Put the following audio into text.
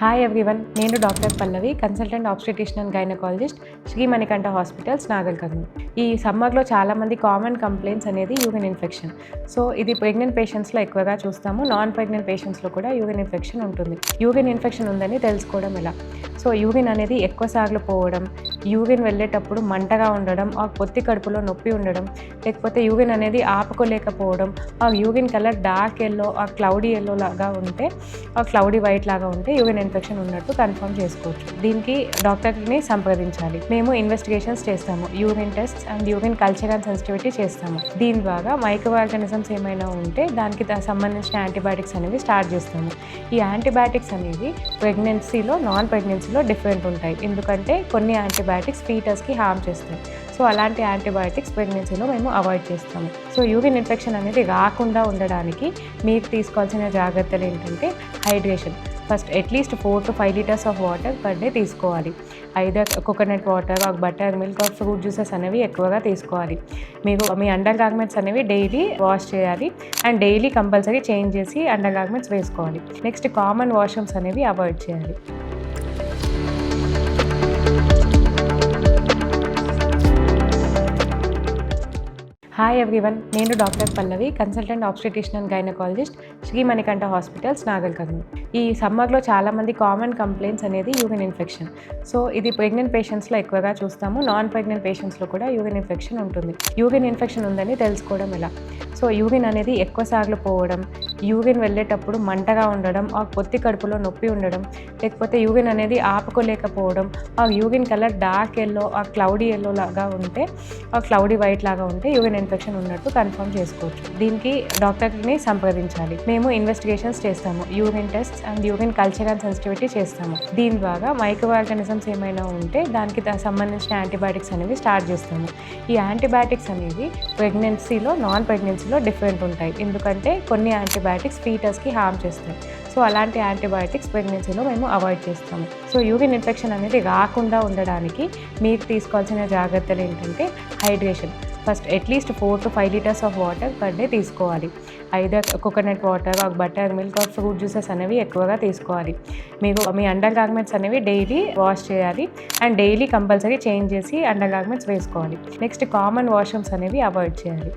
Hi everyone, నేను doctor Pallavi, consultant obstetrician and gynaecologist, Shri Manikanta hospitals, Nagarkurnool. ఈ సమ్మర్లో చాలామంది కామన్ కంప్లైంట్స్ అనేది యూరిన్ ఇన్ఫెక్షన్. సో ఇది ప్రెగ్నెంట్ పేషెంట్స్లో ఎక్కువగా చూస్తాము. నాన్ ప్రెగ్నెంట్ పేషెంట్స్లో కూడా యూరిన్ ఇన్ఫెక్షన్ ఉంటుంది. యూరిన్ ఇన్ఫెక్షన్ ఉందని తెలుసుకోవడం ఎలా? సో యూరిన్ అనేది ఎక్కువ సార్లు పోవడం, యూరిన్ వెళ్ళేటప్పుడు మంటగా ఉండడం, ఆ పొత్తి కడుపులో నొప్పి ఉండడం, లేకపోతే యూరిన్ అనేది ఆపుకోలేకపోవడం, ఆ యూరిన్ కలర్ డార్క్ ఎల్లో, ఆ క్లౌడీ ఎల్లో లాగా ఉంటే, ఆ క్లౌడీ వైట్ లాగా ఉంటే యూరిన్ ఇన్ఫెక్షన్ ఉన్నట్టు కన్ఫర్మ్ చేసుకోవచ్చు. దీనికి డాక్టర్ని సంప్రదించాలి. మేము ఇన్వెస్టిగేషన్స్ చేస్తాము, urine test and urine culture and sensitivity చేస్తాము. దీని ద్వారా మైక్రో ఆర్గానిజమ్స్ ఏమైనా ఉంటే దానికి సంబంధించిన యాంటీబయాటిక్స్ అనేవి స్టార్ట్ చేస్తాము. ఈ యాంటీబయాటిక్స్ అనేవి ప్రెగ్నెన్సీలో, నాన్ ప్రెగ్నెన్సీలో డిఫరెంట్ ఉంటాయి. ఎందుకంటే కొన్ని యాంటీబయాటిక్స్ ఫీటస్కి హార్మ్ చేస్తాయి. సో అలాంటి యాంటీబయాటిక్స్ ప్రెగ్నెన్సీలో మేము అవాయిడ్ చేస్తాము. సో యూరిన్ ఇన్ఫెక్షన్ అనేది రాకుండా ఉండడానికి మీరు తీసుకోవాల్సిన జాగ్రత్తలు ఏంటంటే hydration. First at least 4 to 5 liters of water per day తీసుకోవాలి. Either coconut water, butter milk, fruit juices అనేవి ఎక్కువగా తీసుకోవాలి. మీకు మీ అండర్ గార్మెంట్స్ అనేవి డైలీ వాష్ చేయాలి అండ్ డైలీ కంపల్సరీ చేంజ్ చేసి అండర్ గార్మెంట్స్ వేసుకోవాలి. నెక్స్ట్ కామన్ వాష్రూమ్స్ అనేవి అవాయిడ్ చేయాలి. హాయ్ ఎవ్రీవన్, నేను doctor Pallavi, consultant obstetrician and gynaecologist, Shri Manikanta hospitals, Nagarkurnool. ఈ సమ్మర్లో చాలామంది కామన్ కంప్లైంట్స్ అనేది యూరిన్ ఇన్ఫెక్షన్. సో ఇది ప్రెగ్నెంట్ పేషెంట్స్లో ఎక్కువగా చూస్తాము. నాన్ ప్రెగ్నెంట్ పేషెంట్స్లో కూడా యూరిన్ ఇన్ఫెక్షన్ ఉంటుంది. యూరిన్ ఇన్ఫెక్షన్ ఉందని తెలుసుకోవడం ఎలా? సో యూరిన్ అనేది ఎక్కువ సార్లు పోవడం, యూరిన్ వెళ్ళేటప్పుడు మంటగా ఉండడం, ఆ పొత్తి కడుపులో నొప్పి ఉండడం, లేకపోతే యూరిన్ అనేది ఆపుకోలేకపోవడం, ఆ యూరిన్ కలర్ డార్క్ ఎల్లో, ఆ క్లౌడీ ఎల్లో లాగా ఉంటే, ఆ క్లౌడీ వైట్ లాగా ఉంటే యూరిన్ ఇన్ఫెక్షన్ ఉన్నట్టు కన్ఫర్మ్ చేసుకోవచ్చు. దీనికి డాక్టర్ని సంప్రదించాలి. మేము ఇన్వెస్టిగేషన్స్ చేస్తాము, urine test and urine culture and sensitivity చేస్తాము. దీని ద్వారా మైక్రో ఆర్గానిజమ్స్ ఏమైనా ఉంటే దానికి సంబంధించిన యాంటీబయాటిక్స్ అనేవి స్టార్ట్ చేస్తాము. ఈ యాంటీబయాటిక్స్ అనేవి ప్రెగ్నెన్సీలో, నాన్ ప్రెగ్నెన్సీలో డిఫరెంట్ ఉంటాయి. ఎందుకంటే కొన్ని యాంటీబయాటిక్స్ ఫీటస్కి హార్మ్ చేస్తాయి. సో అలాంటి యాంటీబయాటిక్స్ ప్రెగ్నెన్సీలో మేము అవాయిడ్ చేస్తాము. సో యూరిన్ ఇన్ఫెక్షన్ అనేది రాకుండా ఉండడానికి మీరు తీసుకోవాల్సిన జాగ్రత్తలు ఏంటంటే hydration. First at least 4 to 5 liters of water per day తీసుకోవాలి. Either coconut water, butter milk, fruit juices అనేవి ఎక్కువగా తీసుకోవాలి. మీకు మీ అండర్ గార్మెంట్స్ అనేవి డైలీ వాష్ చేయాలి అండ్ డైలీ కంపల్సరీ చేంజ్ చేసి అండర్ గార్మెంట్స్ వేసుకోవాలి. నెక్స్ట్ కామన్ వాష్రూమ్స్ అనేవి అవాయిడ్ చేయాలి.